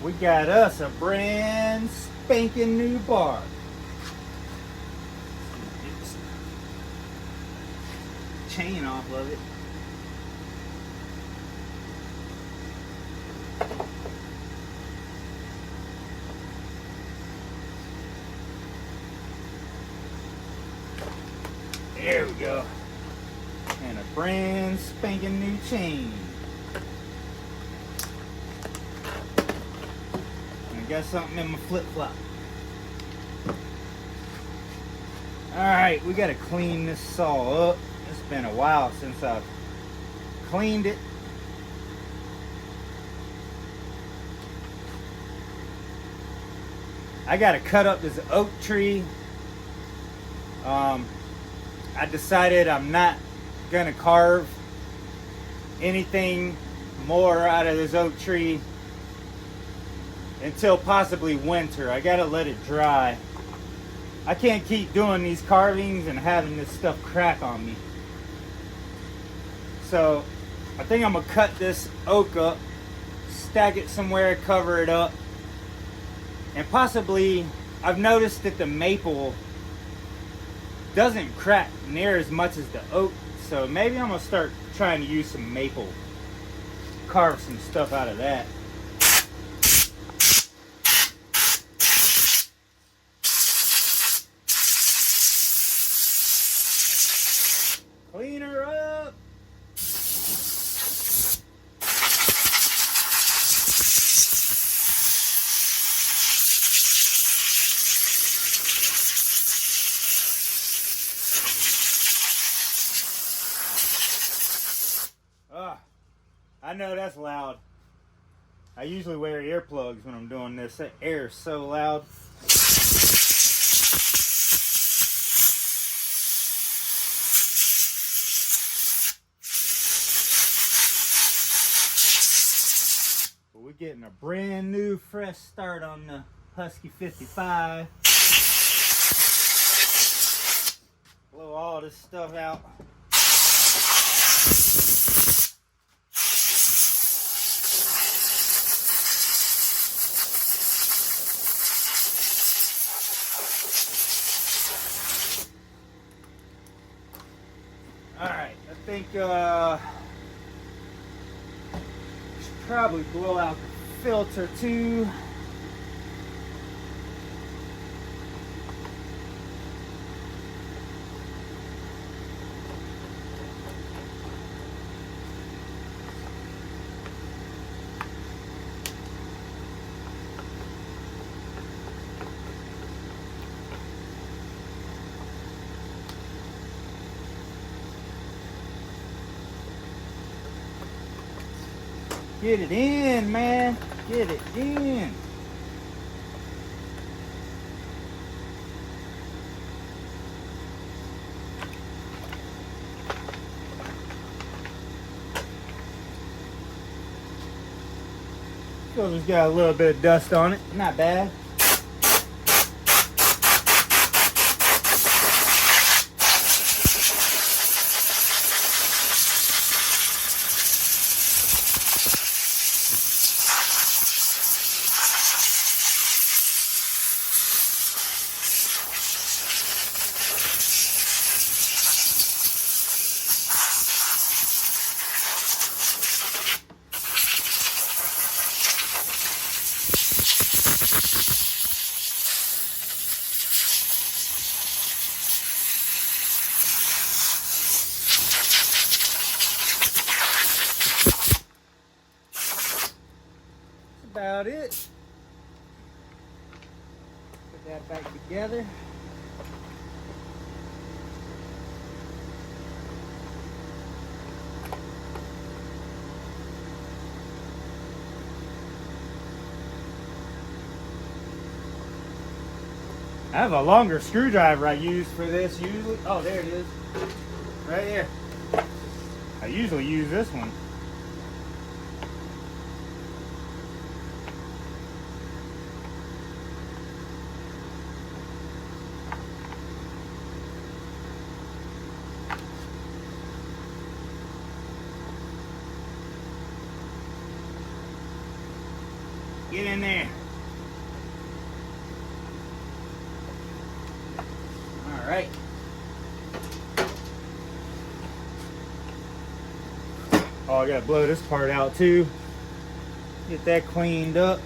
We got us a brand spanking new bar. Get this chain off of it. There we go. And a brand spanking new chain. And I got something in my flip-flop. Alright, we gotta clean this saw up. It's been a while since I've cleaned it. I gotta cut up this oak tree. I decided I'm not gonna carve anything more out of this oak tree until possibly winter. I gotta let it dry. I can't keep doing these carvings and having this stuff crack on me. So I think I'm gonna cut this oak up, stack it somewhere, cover it up, and possibly, I've noticed that the maple doesn't crack near as much as the oak, so maybe I'm gonna start trying to use some maple, carve some stuff out of that. Clean her up. I know that's loud. I usually wear earplugs when I'm doing this. That air is so loud. But we're getting a brand new fresh start on the Husky 55. Blow all this stuff out. Alright, I think should probably blow out the filter too. Get it in, man. Get it in. Filter's got a little bit of dust on it. Not bad. About it. Put that back together. I have a longer screwdriver I use for this usually. Oh, there it is. Right here. I usually use this one. Get in there. All right. Oh, I gotta blow this part out too. Get that cleaned up.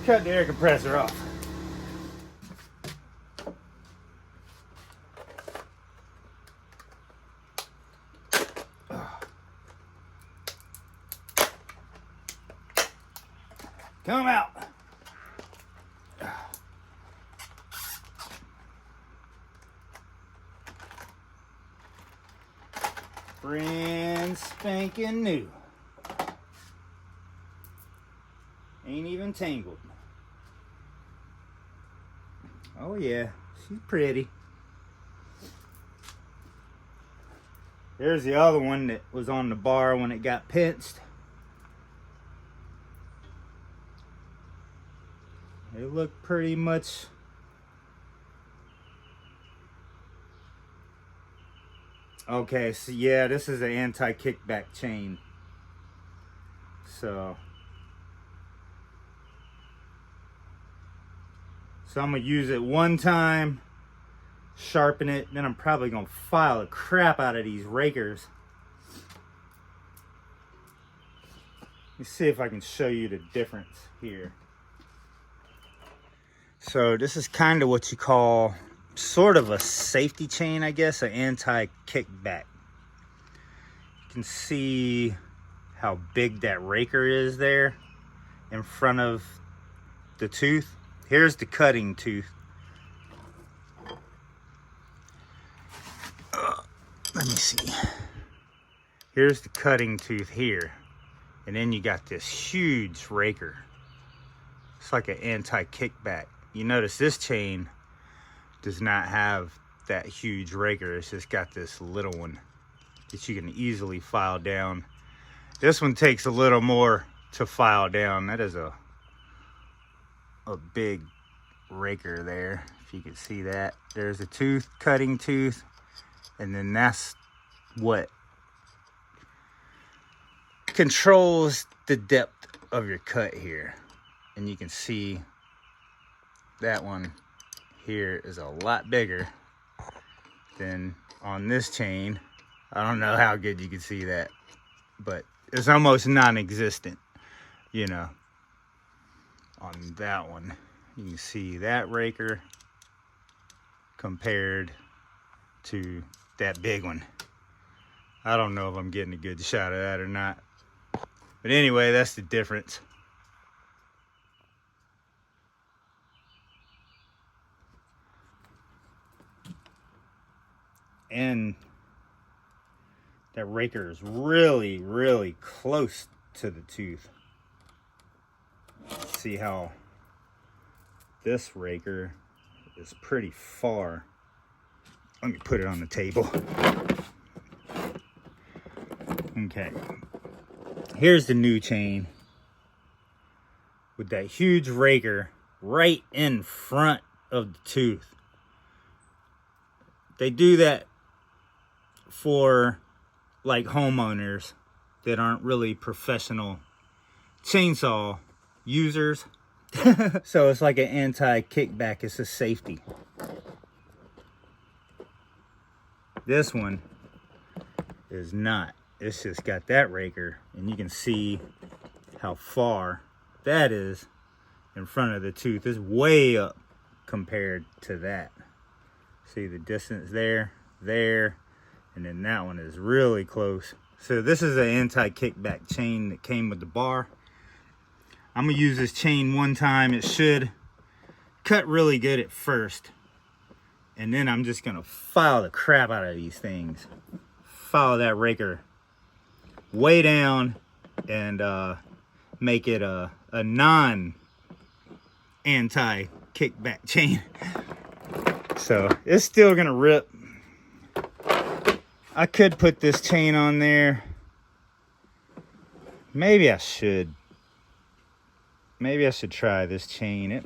Cut the air compressor off. Come out. Brand spanking new. Ain't even tangled. Oh yeah, she's pretty. There's the other one that was on the bar when it got pinched. They look pretty much okay. So yeah, this is an anti-kickback chain. So I'm gonna use it one time, sharpen it, then I'm probably gonna file the crap out of these rakers. Let me see if I can show you the difference here. So this is kind of what you call sort of a safety chain, I guess, an anti-kickback. You can see how big that raker is there in front of the tooth. Here's the cutting tooth. Let me see. Here's the cutting tooth here. And then you got this huge raker. It's like an anti-kickback. You notice this chain does not have that huge raker. It's just got this little one that you can easily file down. This one takes a little more to file down. That is a big raker there, if you can see that. There's a tooth, cutting tooth, and then that's what controls the depth of your cut here. And you can see that one here is a lot bigger than on this chain. I don't know how good you can see that, but it's almost non-existent, you know, on that one. You can see that raker compared to that big one. I don't know if I'm getting a good shot of that or not. But anyway, that's the difference. And that raker is really, really close to the tooth. See how this raker is pretty far. Let me put it on the table. Okay. Here's the new chain with that huge raker right in front of the tooth. They do that for like homeowners that aren't really professional chainsaw users. So it's like an anti-kickback. It's a safety. This one is not. It's just got that raker, and you can see how far that is in front of the tooth. It's way up compared to that. See the distance there, and then that one is really close. So this is an anti-kickback chain that came with the bar. I'm gonna use this chain one time. It should cut really good at first, and then I'm just gonna file the crap out of these things. File that raker way down and make it a non-anti-kickback chain. So it's still gonna rip. I could put this chain on there. Maybe I should. Maybe I should try this chain.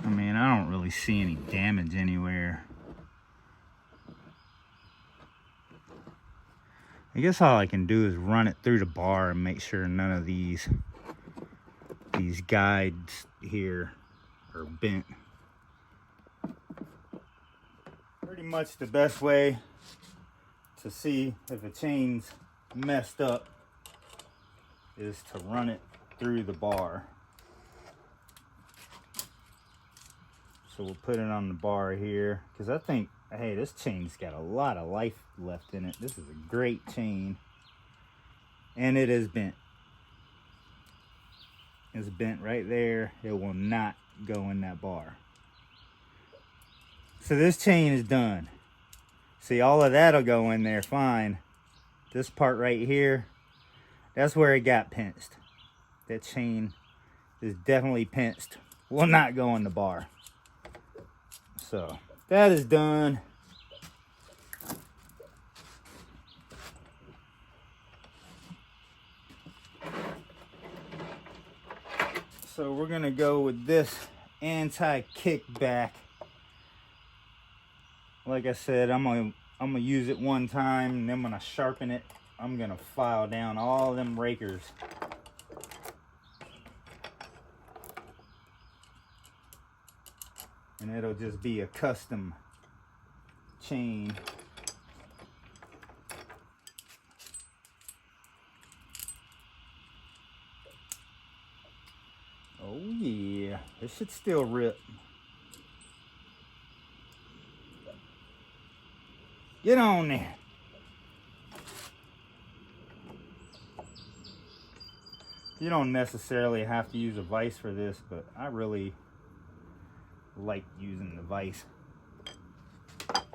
I mean, I don't really see any damage anywhere. I guess all I can do is run it through the bar and make sure none of these guides here are bent. Pretty much the best way to see if a chain's messed up is to run it through the bar. So we'll put it on the bar here, because I think, hey, this chain's got a lot of life left in it. This is a great chain, and it is bent. It's bent right there. It will not go in that bar. So this chain is done. See, all of that'll go in there fine. This part right here, that's where it got pinched. That chain is definitely pinched. Will not go in the bar. So that is done. So we're gonna go with this anti-kickback. Like I said, I'm gonna use it one time, and then when I sharpen it, I'm gonna file down all them rakers. And it'll just be a custom chain. Oh yeah, it should still rip. Get on there. You don't necessarily have to use a vise for this, but I really like using the vise. Alright,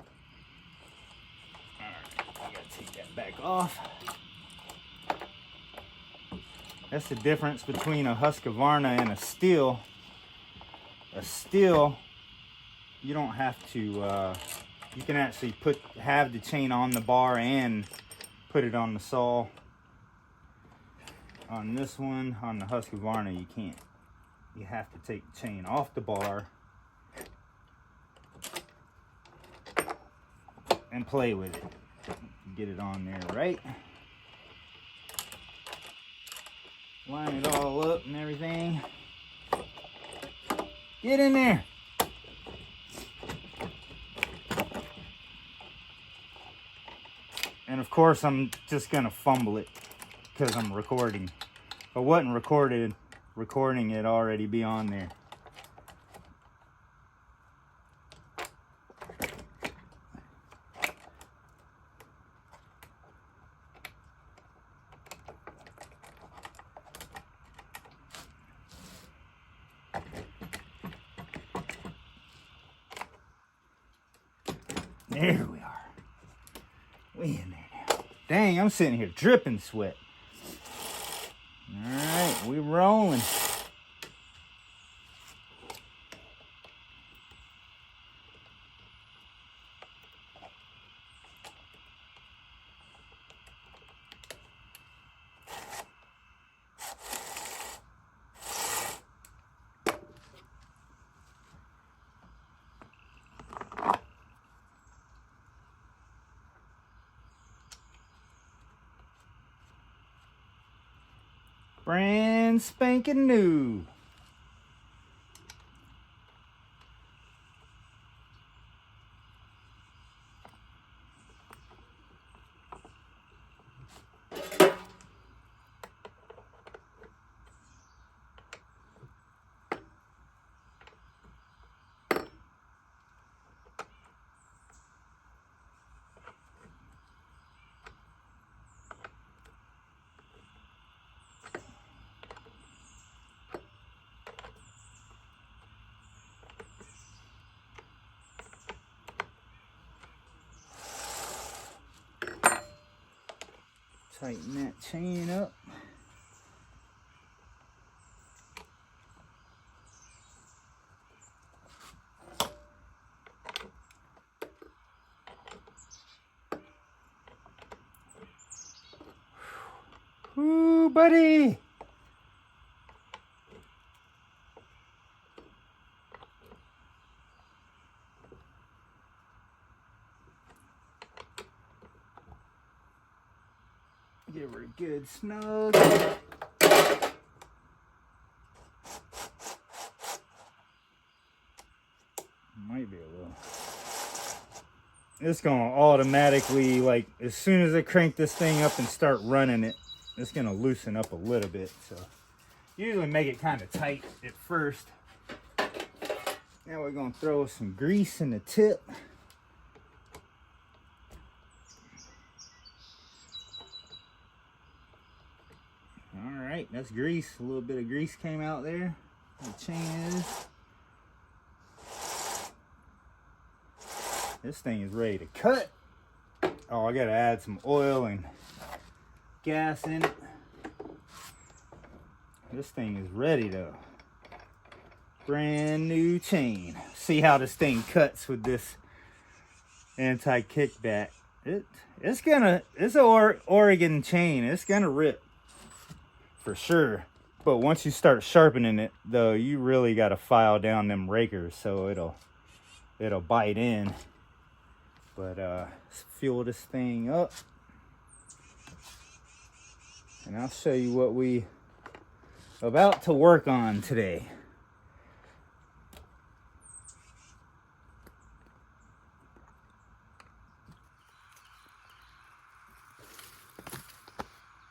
I gotta take that back off. That's the difference between a Husqvarna and a steel. A steel, you don't have to, you can actually have the chain on the bar and put it on the saw. On this one, on the Husqvarna, you can't. You have to take the chain off the bar and play with it. Get it on there right. Line it all up and everything. Get in there. And of course, I'm just gonna fumble it because I'm recording. If I wasn't recording, it'd already be on there. There we are. We in there now. Dang, I'm sitting here dripping sweat. All right, we rolling. Brand spanking new. Tighten that chain up. Ooh, buddy. Give her a good snug. Might be a little. It's gonna automatically, like, as soon as I crank this thing up and start running it, it's gonna loosen up a little bit. So usually make it kind of tight at first. Now we're gonna throw some grease in the tip. All right, that's grease. A little bit of grease came out there. The chain is. This thing is ready to cut. Oh, I gotta add some oil and gas in it. This thing is ready though. Brand new chain. See how this thing cuts with this anti-kickback. It's an Oregon chain. It's gonna rip for sure. But once you start sharpening it though, you really gotta file down them rakers so it'll bite in. But let's fuel this thing up. And I'll show you what we about to work on today.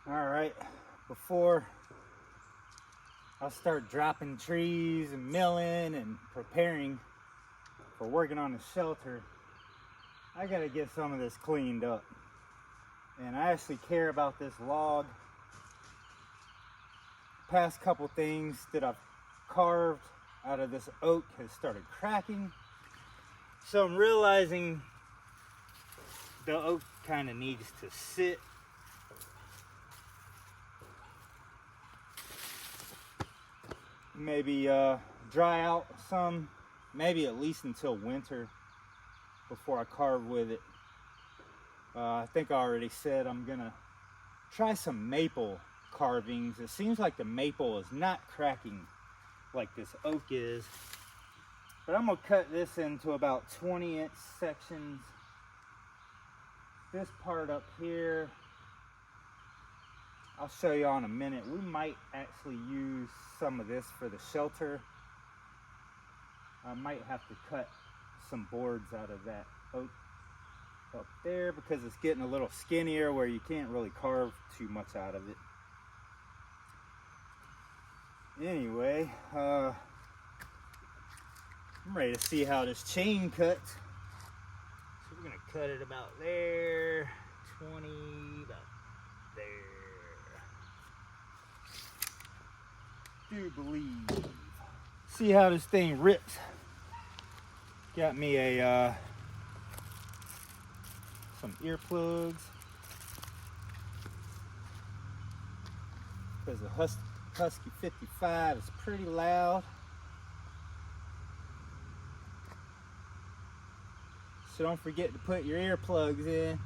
All right, before I start dropping trees and milling and preparing for working on the shelter, I gotta get some of this cleaned up. And I actually care about this log. Past couple things that I've carved out of this oak has started cracking. So I'm realizing the oak kind of needs to sit. Maybe dry out some, maybe at least until winter before I carve with it. I think I already said I'm gonna try some maple carvings. It seems like the maple is not cracking like this oak is. But I'm gonna cut this into about 20-inch sections. This part up here, I'll show you in a minute. We might actually use some of this for the shelter. I might have to cut some boards out of that oak up there because it's getting a little skinnier where you can't really carve too much out of it. Anyway, I'm ready to see how this chain cuts. So we're gonna cut it about there, 20, about there. Do believe. See how this thing rips. Got me a some earplugs because the Husky 55 is pretty loud. So don't forget to put your earplugs in.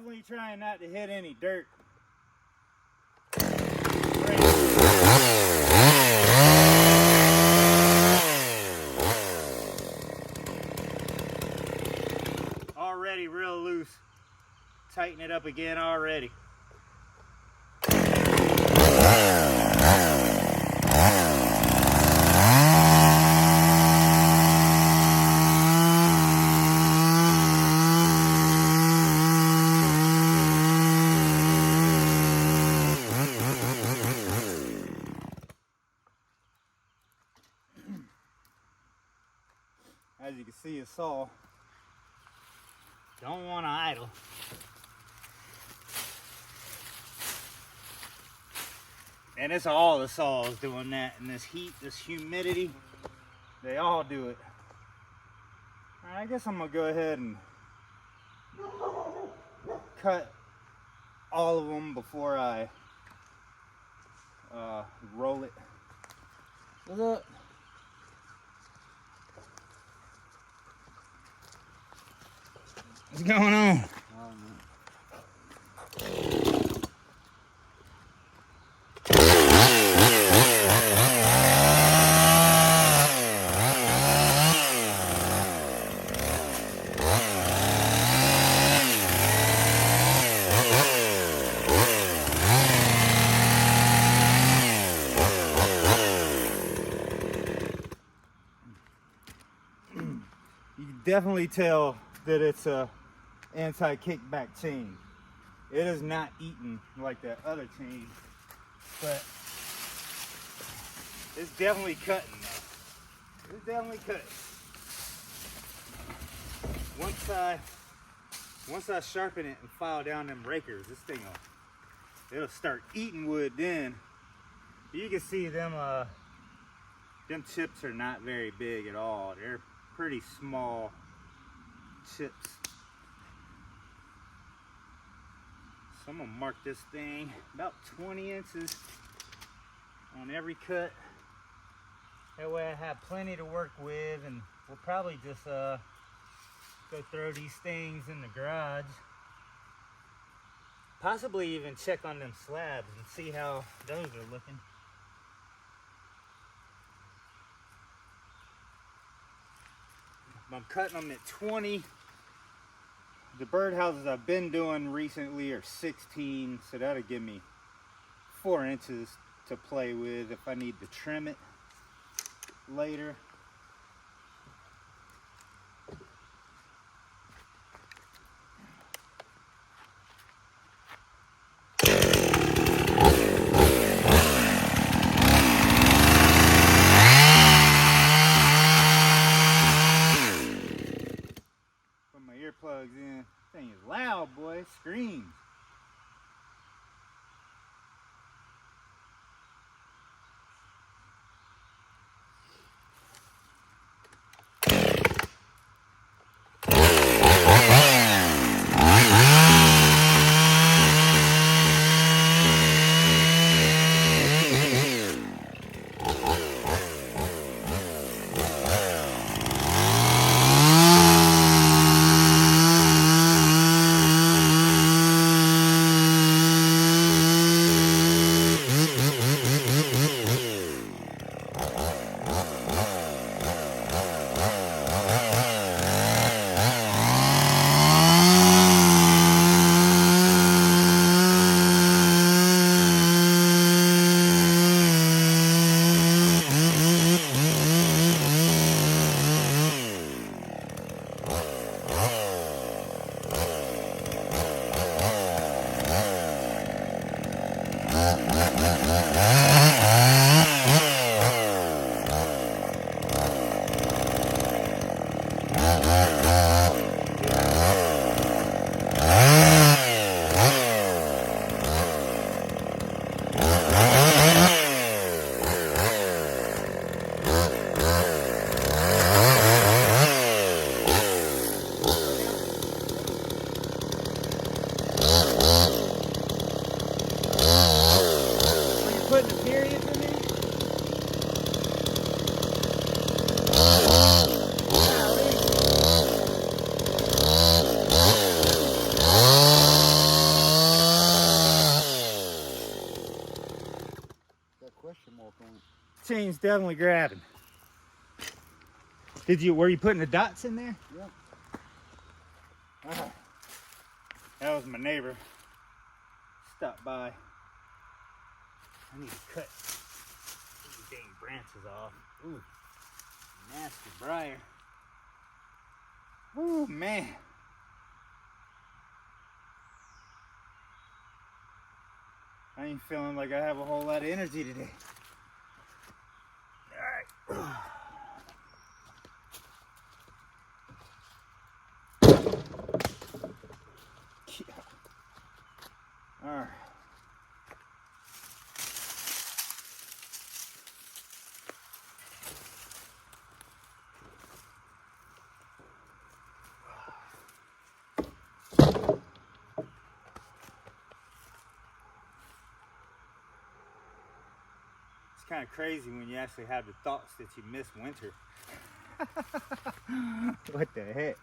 Definitely trying not to hit any dirt. Already real loose. Tighten it up again already. As you can see, a saw. Don't want to idle. And it's all the saws doing that in this heat, this humidity. They all do it. All right, I guess I'm gonna go ahead and cut all of them before I roll it. What's up? What's going on? You can definitely tell that it's a anti-kickback chain. It is not eaten like that other chain, but it's definitely cutting though. It's definitely cutting. Once I sharpen it and file down them rakers, this thing it'll start eating wood then. You can see them chips are not very big at all. They're pretty small chips. So I'm gonna mark this thing about 20 inches on every cut. That way I have plenty to work with, and we'll probably just go throw these things in the garage. Possibly even check on them slabs and see how those are looking. I'm cutting them at 20. The birdhouses I've been doing recently are 16, so that'll give me 4 inches to play with if I need to trim it later. Plugs in. Thing is loud, boy. It screams. chain's definitely grabbing. Were you putting the dots in there? Yep. That was my neighbor. Stopped by. I need to cut these dang branches off. Ooh, nasty briar. Ooh, man. I ain't feeling like I have a whole lot of energy today. All right. All right. It's kind of crazy when you actually have the thoughts that you miss winter. What the heck?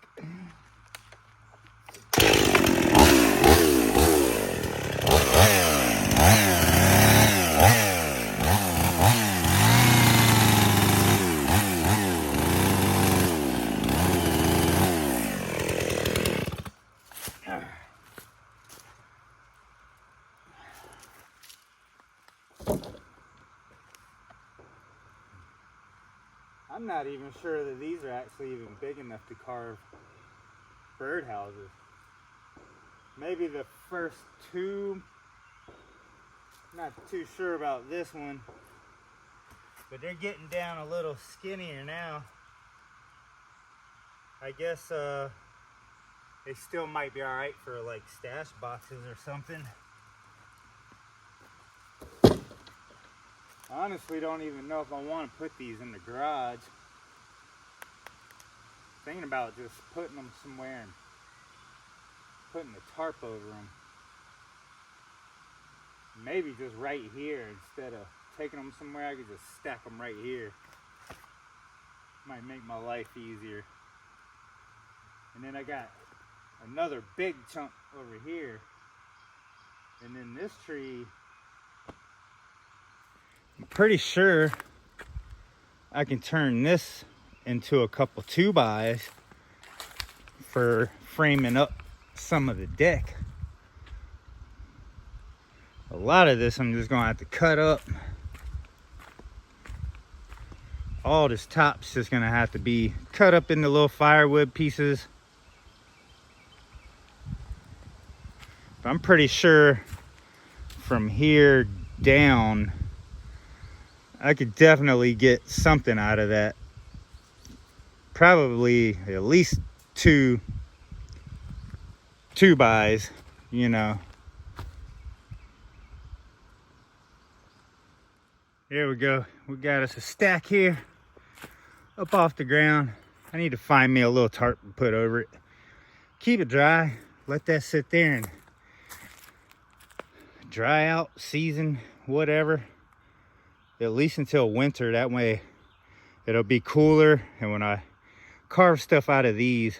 I'm not even sure that these are actually even big enough to carve birdhouses. Maybe the first two. Not too sure about this one, but they're getting down a little skinnier now. I guess they still might be all right for like stash boxes or something. I honestly don't even know if I want to put these in the garage. Thinking about just putting them somewhere and putting the tarp over them. Maybe just right here instead of taking them somewhere. I could just stack them right here. Might make my life easier. And then I got another big chunk over here. And then this tree, I'm pretty sure I can turn this into a couple 2x for framing up some of the deck. A lot of this I'm just gonna have to cut up. All this top's just gonna have to be cut up into little firewood pieces. But I'm pretty sure from here down I could definitely get something out of that. Probably at least two 2x, you know. There we go. We got us a stack here up off the ground. I need to find me a little tarp to put over it. Keep it dry. Let that sit there and dry out, season, whatever. At least until winter. That way it'll be cooler. And when I carve stuff out of these,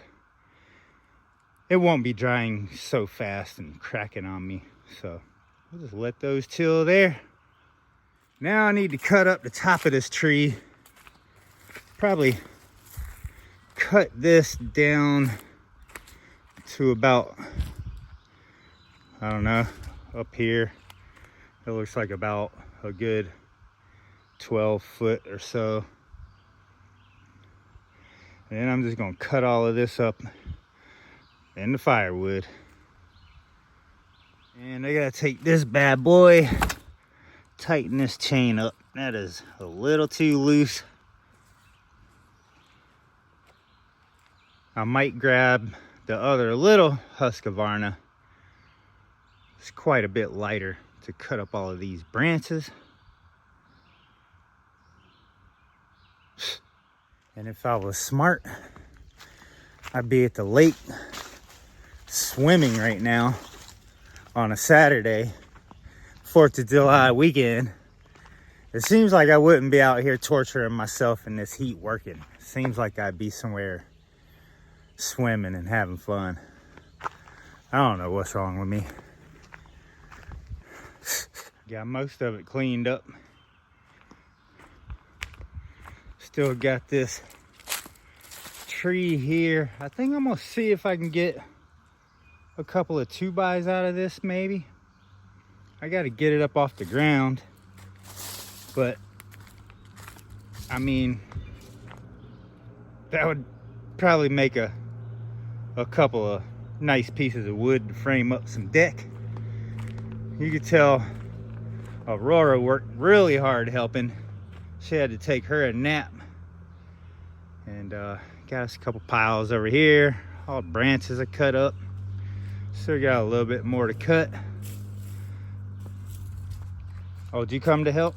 it won't be drying so fast and cracking on me. So we'll just let those chill there. Now I need to cut up the top of this tree. Probably cut this down to about, I don't know, up here. It looks like about a good 12 foot or so. And then I'm just gonna cut all of this up in the firewood. And I gotta take this bad boy, tighten this chain up. That is a little too loose. I might grab the other little Husqvarna. It's quite a bit lighter to cut up all of these branches. And if I was smart, I'd be at the lake swimming right now on a Saturday, 4th of July weekend. It seems like I wouldn't be out here torturing myself in this heat working. It seems like I'd be somewhere swimming and having fun. I don't know what's wrong with me. Got most of it cleaned up. Still got this tree here. I think I'm gonna see if I can get a couple of 2x out of this maybe. I gotta get it up off the ground, but I mean, that would probably make a couple of nice pieces of wood to frame up some deck. You could tell Aurora worked really hard helping. She had to take her a nap. And got us a couple piles over here. All the branches are cut up. Still got a little bit more to cut. Oh, did you come to help?